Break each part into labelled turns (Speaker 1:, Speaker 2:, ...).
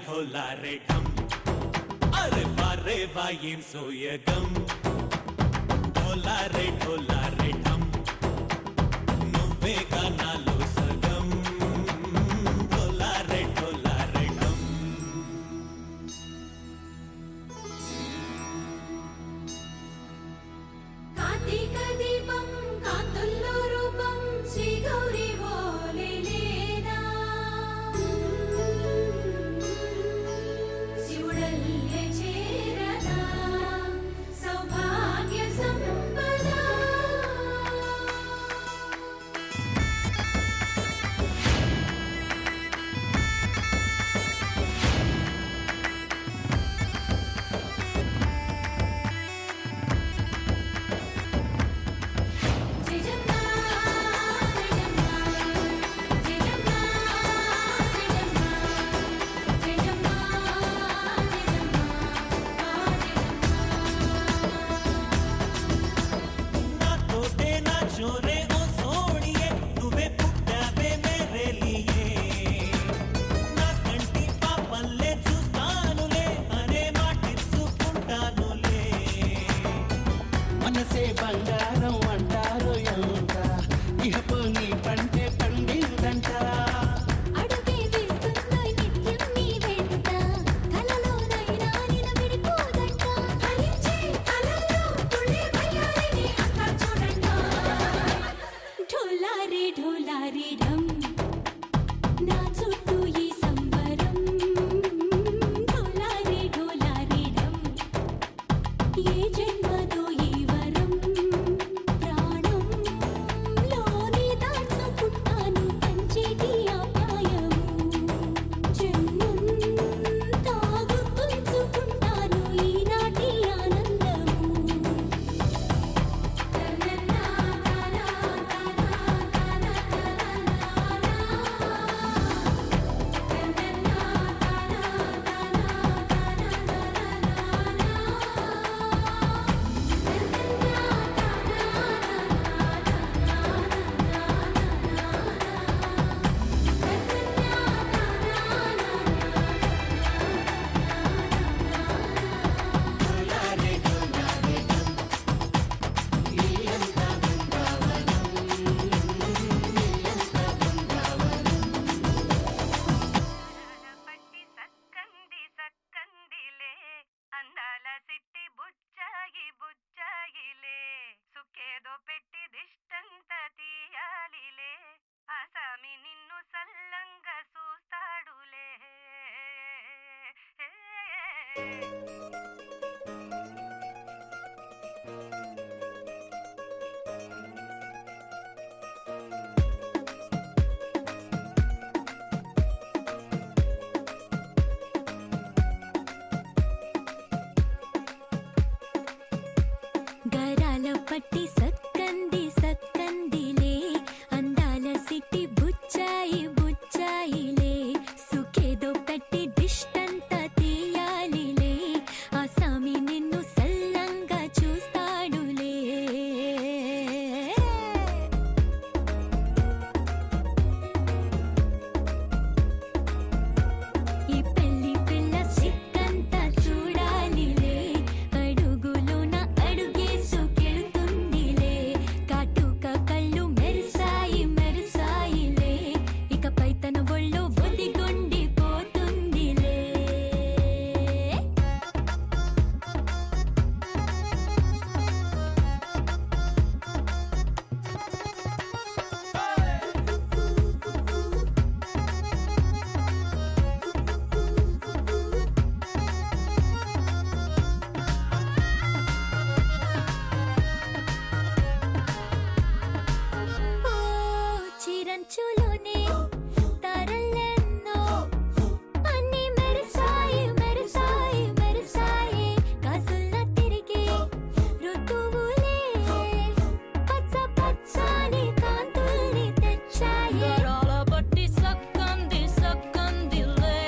Speaker 1: ढोला रे ढम अरे वारे वायें सोयगम ढोला रे ढम నువ్వే గానాలో సగం ढोला रे ढम
Speaker 2: కార్తీక దీపం కాంతుల్లో రూపం శ్రీ గౌరీ ఓలేలేదా శివుడల్లే చేరదా సౌభాగ్య సంపద
Speaker 3: బంగారం అంటారు ఎంత ఇహపు నీ పంటే పండిందంట
Speaker 2: అడుగే వేస్తున్న నిత్యం నీ వెంట కలలోనైనా నిన్ను విడిపోదంట ఫలించే కలల్లో తుళ్ళే వయ్యారిని అంతా చూడంట ఢోలా రే ఢమ్ నా చుట్టూ ఈ సంబరం ఢోలా రే ఢమ్ ఏ జన్మదో ఈ వరం ప్రాణం లోని దాచుకుంటాను పంచేటి ఆప్యాయము జన్మం తాగుతుంచుకుంటాను ఈనాటి ఆనందము
Speaker 4: పట్టి సక్కంది సక్కందిలే అందాల సిట్టి బుచ్చాయి బుచ్చాయిలే సుక్కేదో పెట్టి దిష్టంత తీయాలిలే ఆసామి నిన్ను సల్లంగా చూస్తాడులే
Speaker 2: గరాల పట్టి సక్కంది సక్కందిలే అందాల సిట్టి బుచ్చాయి బుచ్చాయిలే సుఖేదో పెట్టి దిష్టంత ఆకాశంలోనే తారలెన్నో అన్ని మెరిసాయి మెరిసాయి మెరిసాయి కాసుల్లా తిరిగే ఋతువులే పచ్చ పచ్చని కాంతుల్ని తెచ్చాయి
Speaker 5: గరాల బట్టి సక్కంది సక్కందిలే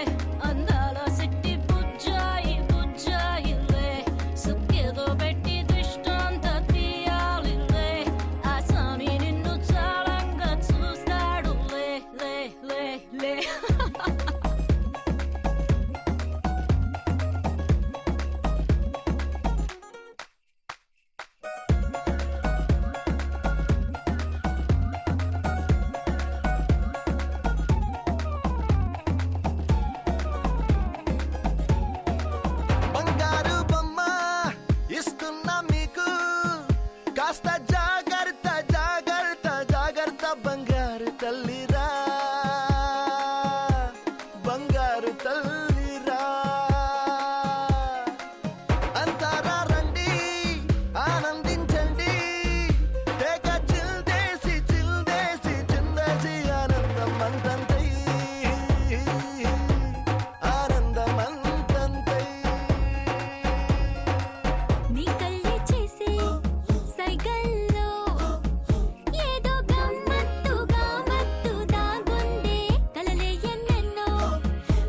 Speaker 5: అందాల సిట్టి బుజ్జాయి బుజ్జాయిలే సుక్కేదో పెట్టి దృష్టాంత తీయాలిలే ఆ స్వామి నిన్ను చాలంగా చూస్తాడు లే లే లే లే
Speaker 6: బంగారు బొమ్మ ఇస్తున్నా మీకు కాస్త జాగ్రత్త జాగ్రత్త జాగ్రత్త బంగారు తల్లిరా బంగారు తల్లిరా అంతారా రండి ఆనందించండి తెగ చిల్దేసి చిల్దేసి చిందేసి ఆనందం అంతంతై ఆనందం అంతంతై
Speaker 2: నీ కళ్ళే చేసే సైగల్లో ఏదో గమ్మత్తుగా మత్తు దాగుందే కలలే ఎన్నెన్నో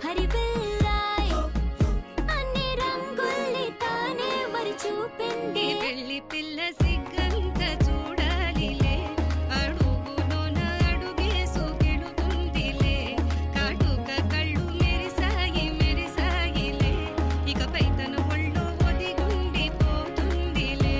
Speaker 2: హరివిల్లాయ్ అన్ని రంగుల్ని తానే మరి చూపింది
Speaker 4: పెళ్లి పిల్ల సిగ్గంత చూడాలిలే అడుగులోన అడుగేసు గెలుతుందిలే కాటుక కళ్ళు మెరిసాయి మెరిసాయిలే ఇకపై తన ఒళ్ళో ఒదిగుండిపోతుందిలే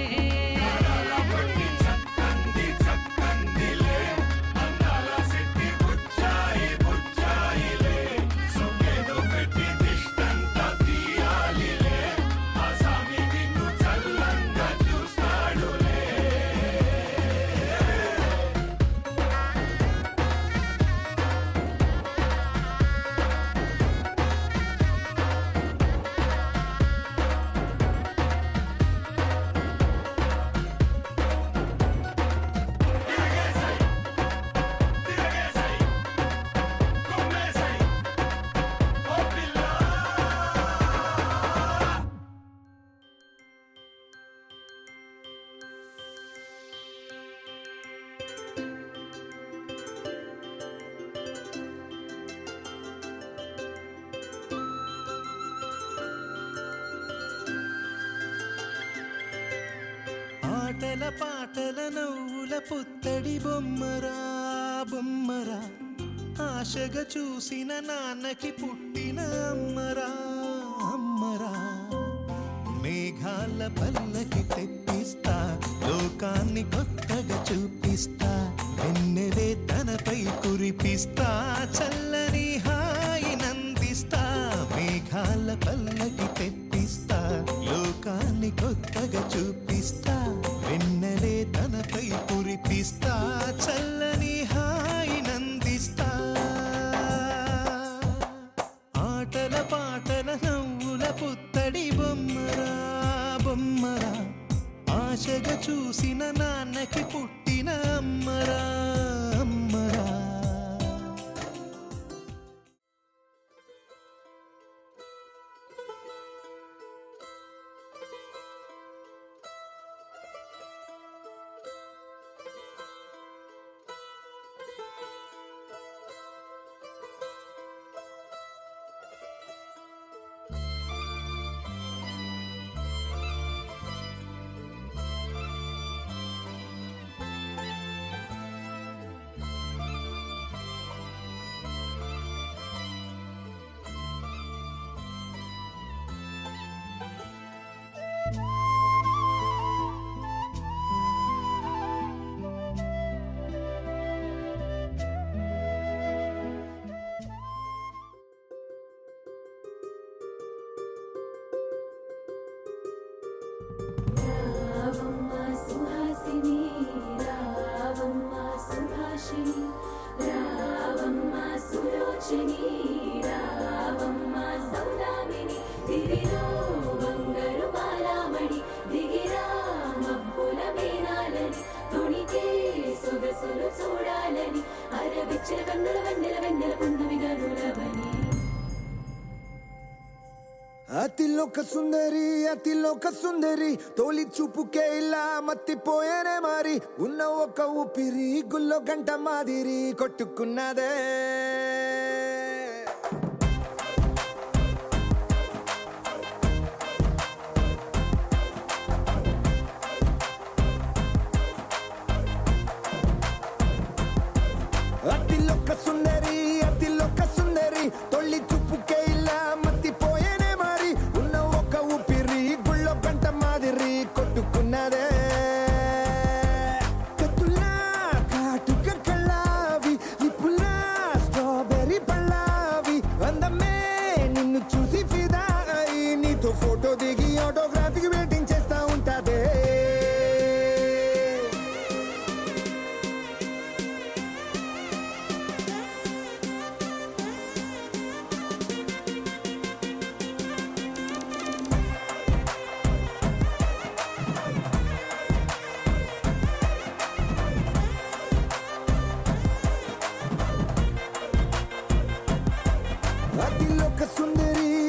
Speaker 6: ఆటల పాటల నవ్వుల పుత్తడి బొమ్మరా బొమ్మరా ఆశగా చూసిన నాన్నకి పుట్టిన అమ్మరా అమ్మరా మేఘాల పల్లకి తెప్పిస్తా లోకాన్ని కొత్తగా చూపిస్తా వెన్నెలే తనపై కురిపిస్తా చల్లని హాయి నందిస్తా మేఘాల పల్లకి తెప్పిస్తా లోకాన్ని కొత్తగా చూపిస్తా వెన్నెలే తనపై కురిపిస్తా చల్లని హాయి నందిస్తా ఆటల పాటల నవ్వుల పుత్తడి బొమ్మరా బొమ్మరా ఆశగా చూసిన నాన్నకి పుట్టిన అమ్మరా అమ్మరా
Speaker 2: చూడాలని అరవిచ్చల
Speaker 7: అతిలోక సుందరి తోలి చూపుకే ఇలా మత్తిపోయేనే మారి ఉన్న ఒక ఊపిరి గుల్లో గంట మాదిరి కొట్టుకున్నదే అతిలోక సుందరి తొలి చూపుకే ఇలా మత్తిపోయేనే మారి ఉన్న ఒక ఊపిరి గుళ్ళో గంట మాదిరి కొట్టుకున్నదే కత్తులా కాటుక కళ్ళావి లిప్పులా స్ట్రాబెర్రీ పళ్ళావి అందమే నిన్ను చూసి ఫిదా అయి నీతో ఫోటో దిగి ఆటోగ్రాఫీకి వెయిటింగ్ చేస్తా ఉంటాదే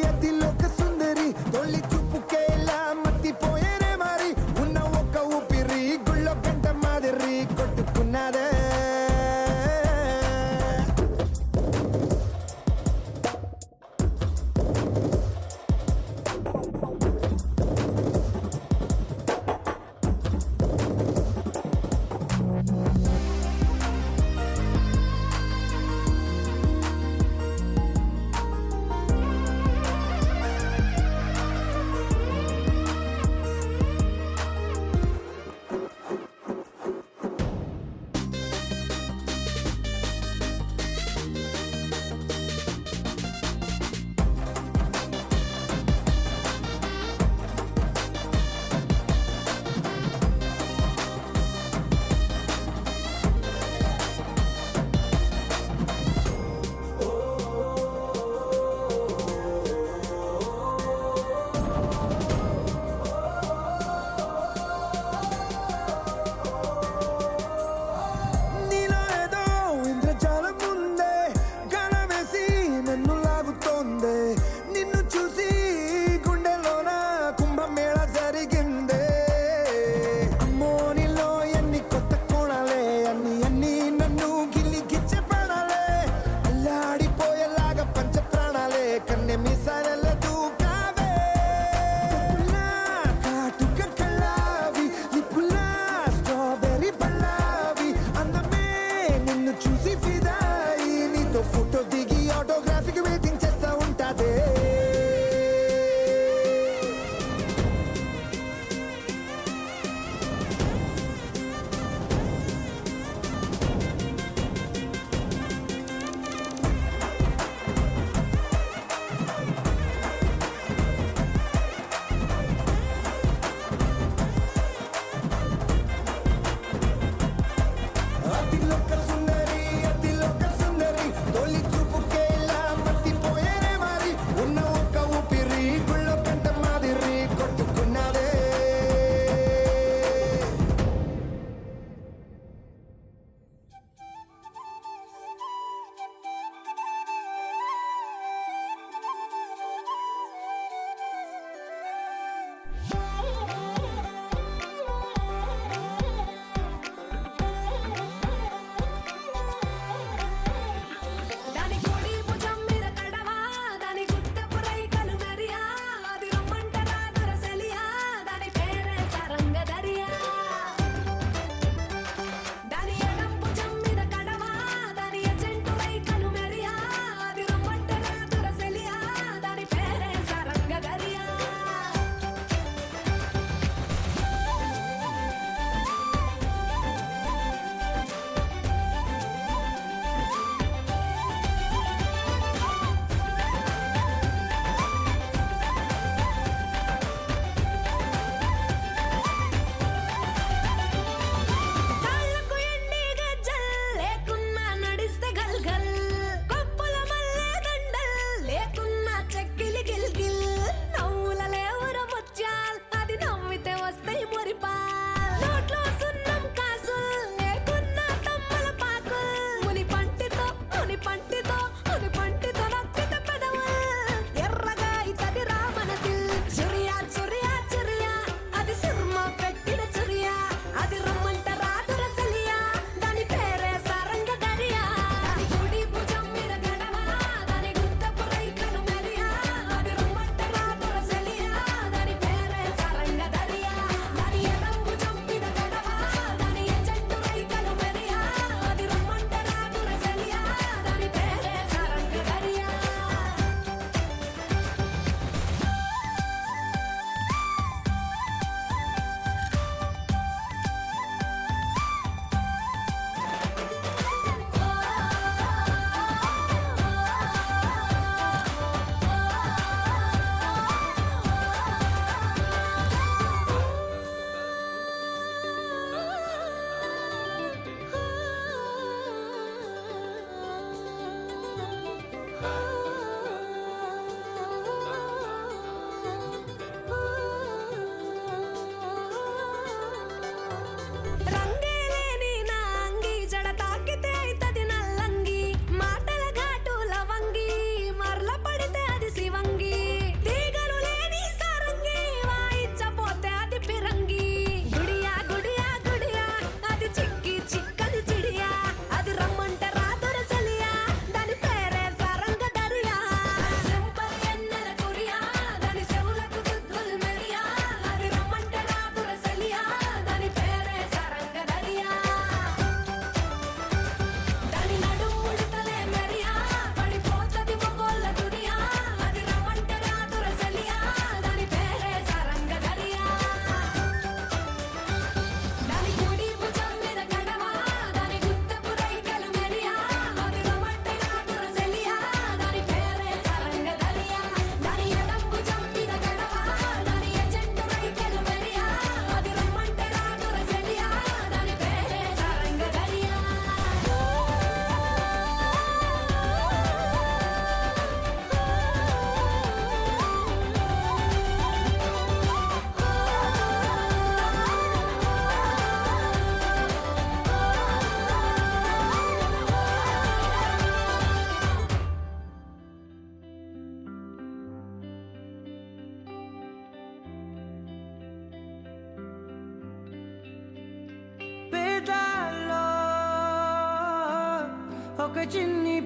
Speaker 7: అతిలోక సుందరి తొలి చూపుకే ఇలా మత్తిపోయేనే మారి ఉన్న ఒక ఊపిరి గుళ్ళో గంట మాదిరి కొట్టుకున్నదే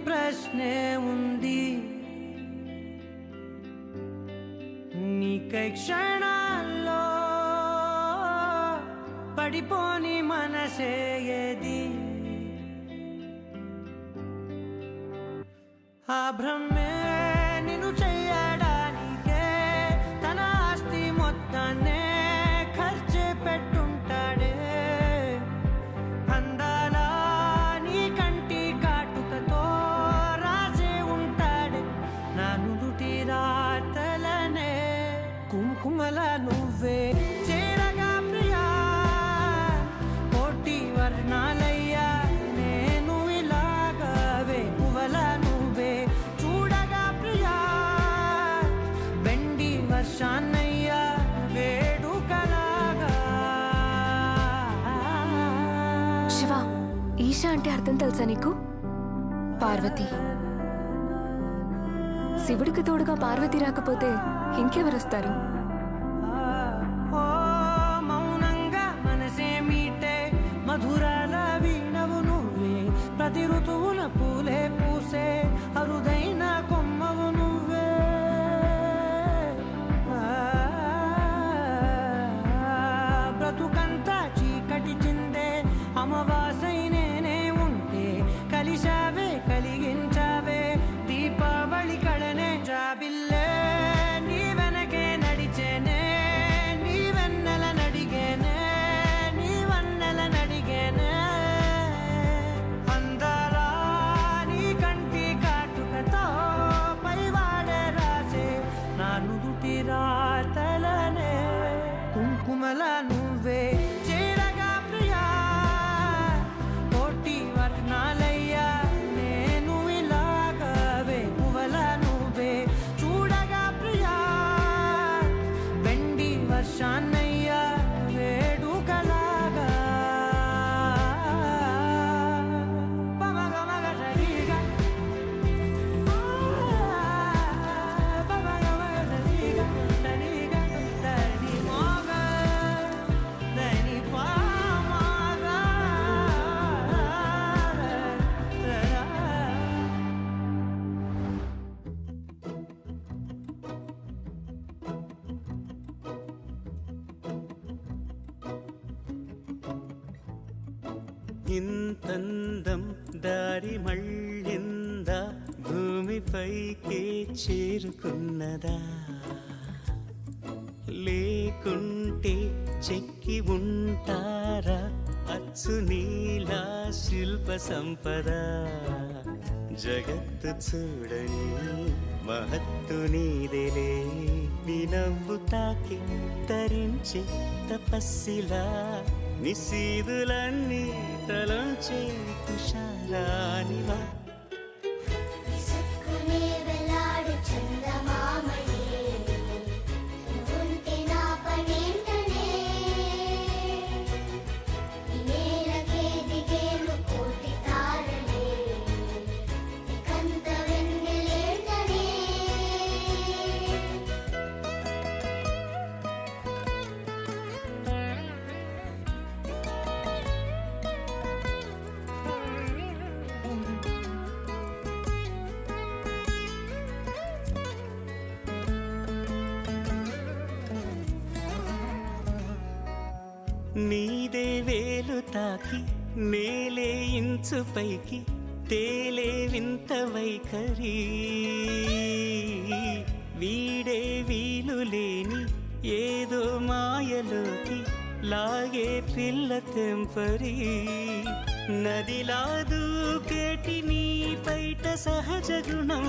Speaker 8: ప్రశ్నే ఉంది నీకై క్షణాల్లో పడిపోని మనసే ఏది ఆ భ్రమే నిన్ను చెయ్యడానికే తన ఆస్తి మొత్తాన్నే ఖర్చు పెట్టుంటాడే అందాల నీ కంటి కాటుకతో రాసే ఉంటాడే నా నుదుటి రాతలనే కుంకుమల నువ్వే చేరగా ప్రియా కోటి వర్ణాలయ్యా నేను ఇలాగవే పువ్వల నువ్వే చూడగా ప్రియా బెండి వర్షాన్నయ్యా వేడుకలాగా
Speaker 9: శివ, ఈషా అంటే అర్థం తెలుసా నీకు? పార్వతి. శివుడికి తోడుగా పార్వతి రాకపోతే ఇంకెవరొస్తారు?
Speaker 8: ఓ మౌనంగా మనసే మీటే మధురాల వీణవు నువ్వే ప్రతి ఋతువున పూలే పూసే అరుదైన కొమ్మవు నువ్వే బ్రతుకంతా చీకటి చిందే అమవాసై నేనే ఉంటే కలిశావే కలిగించావే దీపావళి కళనే జాబిల్లే నీ వెనకే నడిచేనే నీ వెన్నెల నడిగేనే నీ వన్నెల నడిగేనే అందాలా నీ కంటి కాటుకతో పైవాడే రాసే నా నుదుటి రాతలనే కుంకుమల నువ్వే చేరగా ప్రియా కోటి వర్ణాలయ్యా నేను ఇలాగవే పువ్వల నువ్వే చూడగా ప్రియా బెండి వర్షాన్నయ్యా వేడుకలాగా పమగమగ సరిగా పమగమగ సరిగా సరిగా దని మోగ దని పామగ
Speaker 1: ఇంతందం దారి మళ్ళిందా భూమిపైకే చేరుకున్నదా లేకుంటే చెక్కి ఉంటారా అచ్చు నీలా శిల్ప సంపద జగత్తు చూడని మహత్తు నీదేలే నీ నవ్వు తాకి తరించే తపస్సిలా నిశీదులన్నీ తలంచే తుషారానివా
Speaker 2: విసుక్కునే వెలాడు చందమామయే నువ్వుంటే నా పనేంటనే ఈ నేలకే దిగేను కోటి తారలే ఇకంత వెన్నెలేంటనే
Speaker 1: నీదే వేలు తాకి నేలే ఇంచు పైకి తేలే వింత వైఖరి వీడే వీలు లేని ఏదో మాయలోకి లాగే పిల్ల తెంపరి నదిలా దూకేటి నీ పైట సహజ గుణం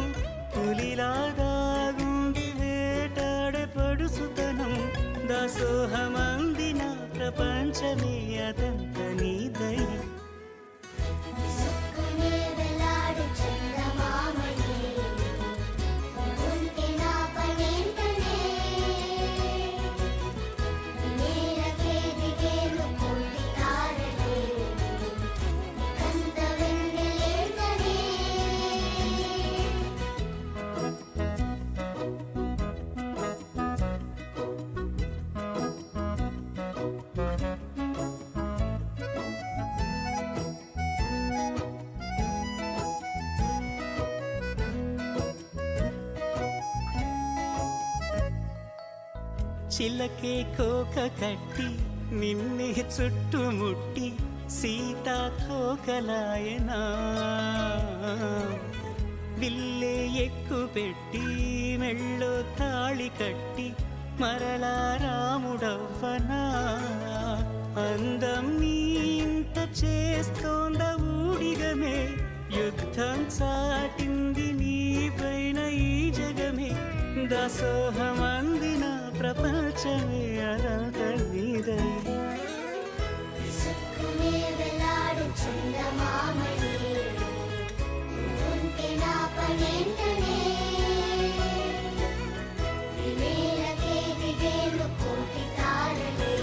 Speaker 1: పులిలాగా గుండి వేటాడే పడుసుతనం దాసోహమందిన ప్రపంచమే అదంత నీదై
Speaker 2: విసుక్కునే వెలాడు చందమామయే నువ్వుంటే నా పనేంటనే ఈ నేలకే దిగేను కోటి తారలే ఇకంత వెన్నెలేంటనే
Speaker 1: చిలకే కోక కట్టి నిన్నే చుట్టుముట్టి సీతాకోకలాయనా విల్లే ఎక్కు పెట్టి మెళ్ళో తాళి కట్టి మరలా రాముడవ్వనా అందం నీ ఇంత చేస్తోంద ఊడిగమే యుద్ధం చాటింది నీ పైన ఈ జగమే దాసోహమందిన ప్రపంచమే అనంత నీదై
Speaker 2: సుక్కునే వెలాడు చందమామని ఉంటే నా పనేంటనే వేలకే దిగేను కోటి తారలే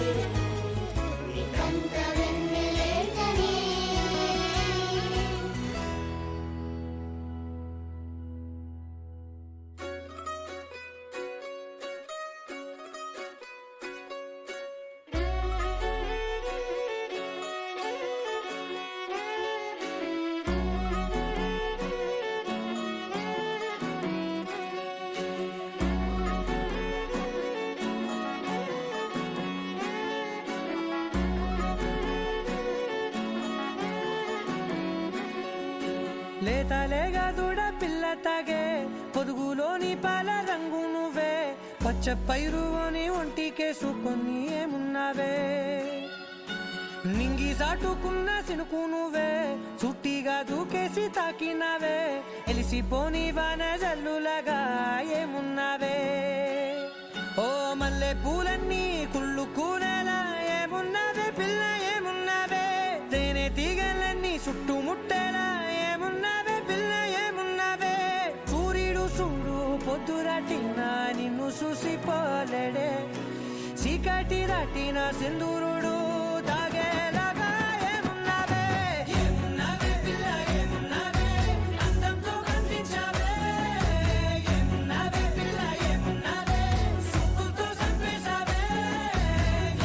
Speaker 2: నీకంత వెన్నెలేంటనే
Speaker 8: లేతలేగా దూడ పిల్ల తాగే పొదుగులోని పాల రంగు నువ్వే పచ్చ పైరుని ఒంటికేసుకొని ఏమున్నావే నింగి సాటుకున్న సినుకు నువ్వే చుట్టిగా దూకేసి తాకినావే ఎలిసిపోని వాన జల్లులగా ఏమున్నావే ఓ మల్లె పూలన్నీ కుళ్ళు కూరలా ఏమున్నావే పిల్ల ఏమున్నావే తేనె తీగలన్నీ చుట్టుముట్టేలా ఏమున్నావే పిల్ల ఏమున్నావే సూర్యుడు చూడు పొద్దురాటిన నిన్ను చూసిపోలేడే చీకటి దాటిన సింధూరుడు తాగేలాగా ఏమున్నావే ఏమున్నావే పిల్ల ఏమున్నావే అందంతో కనిపించావే ఏమున్నావే పిల్ల ఏమున్నావే సుక్కుతో చంపేశావే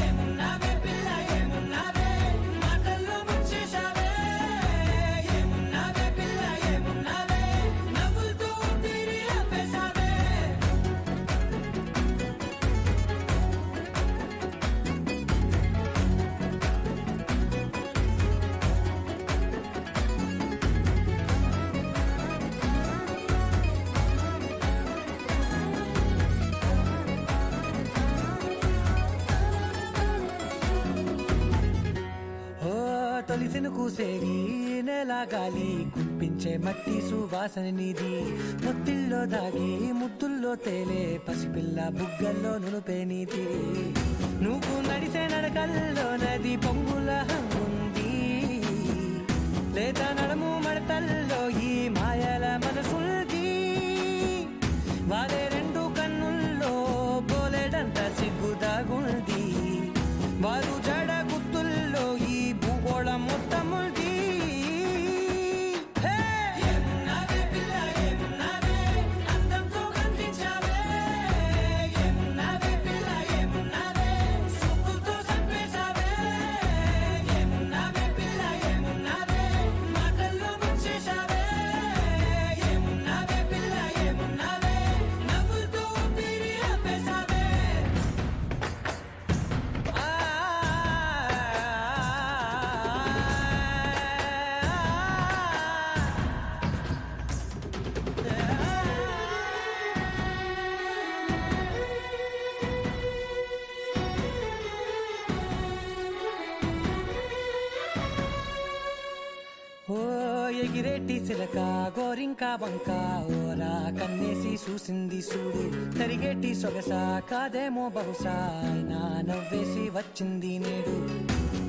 Speaker 8: ఏమున్నావే పిల్ల ఏమున్నావే మాటల్లో ముంచేశావే ఏమున్నావే పిల్ల ఏమున్నావే నవ్వులతో ఊపిరి ఆపేశావే ఓ తొలిసిన కూసేరి నెల గాలి కుప్పించే మట్టి సువాసన నీది పొత్తిల్లో దాగి ముద్దుల్లో తేలే పసిపిల్ల బుగ్గల్లో నునుపే నీది నువ్వు నడిసే నడకల్లో నది పొంగుల హంగుంది లేదా నడము మడతల్లో ఈ మాయల మనసుల్ది వాలే రెండు కన్నుల్లో బోలెడంత సిగ్గుదాగుంది వారు జడ గుత్తుల్లో ఈ భూగోళం మొత్తముల్ది ఏమున్నావే పిల్ల ఏమున్నావే అందంతో కనిపించావే ఏమున్నావే పిల్ల ఏమున్నావే సుక్కుతో చంపేశావే ఏమున్నావే పిల్ల ఏమున్నావే మాటల్లో ముంచేశావే ఏమున్నావే పిల్ల ఏమున్నావే నవ్వులతో ఊపిరి ఆపేశావే ఓ ఎగిరేటి సిలక గోరింక వంక ఓరా కన్నేసి చూసింది చూడు తరిగేటి సొగస కాదేమో బహుశా అయినా నవ్వేసి వచ్చింది నేడు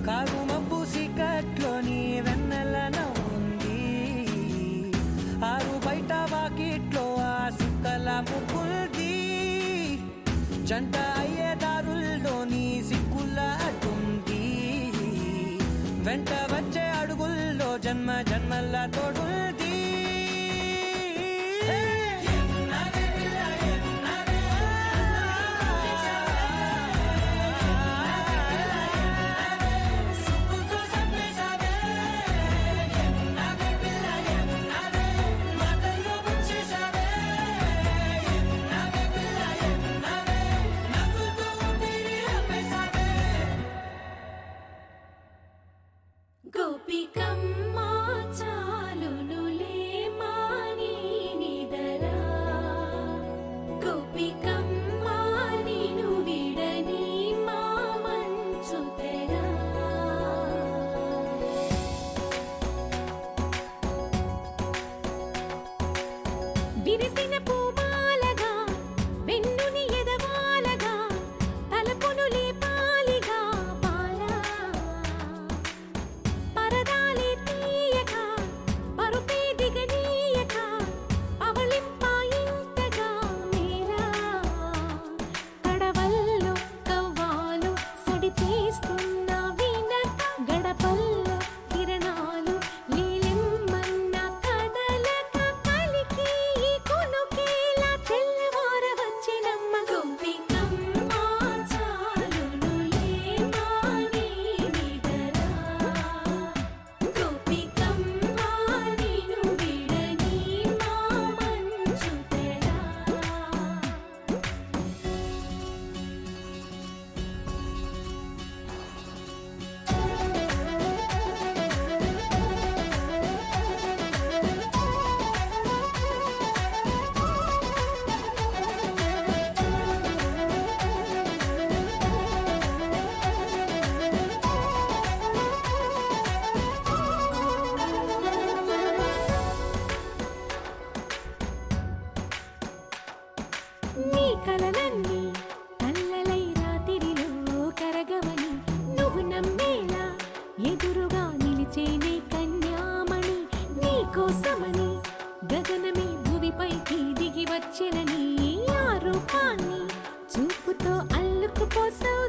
Speaker 8: కారు మబ్బు సీకట్లోని వెన్నెల నవ్వుంది ఆరు బయట వాకిట్లో ఆ సుక్కల ముగ్గుల్ది జంట అయ్యే దారుల్లోని సిగ్గుల అడ్డుంది వెంట వచ్చే అడుగుల్లో జన్మ జన్మల తోడుంది ఏమున్నావే పిల్ల ఏమున్నావే సుక్కుతో చంపేశావే ఏమున్నావే పిల్ల ఏమున్నావే మాటల్లో ముంచేశావే ఏమున్నావే పిల్ల ఏమున్నావే నవ్వులతో
Speaker 10: కలలన్నీ కల్లలై రాత్రిలో కరగవని నువ్వు నమ్మేలా ఎదురుగా నిలిచేనే కన్యామణి నీకోసమని గగనమే భువిపైకి దిగి వచ్చెనని ఆ రూపాన్ని చూపుతో అల్లుకుపోసావు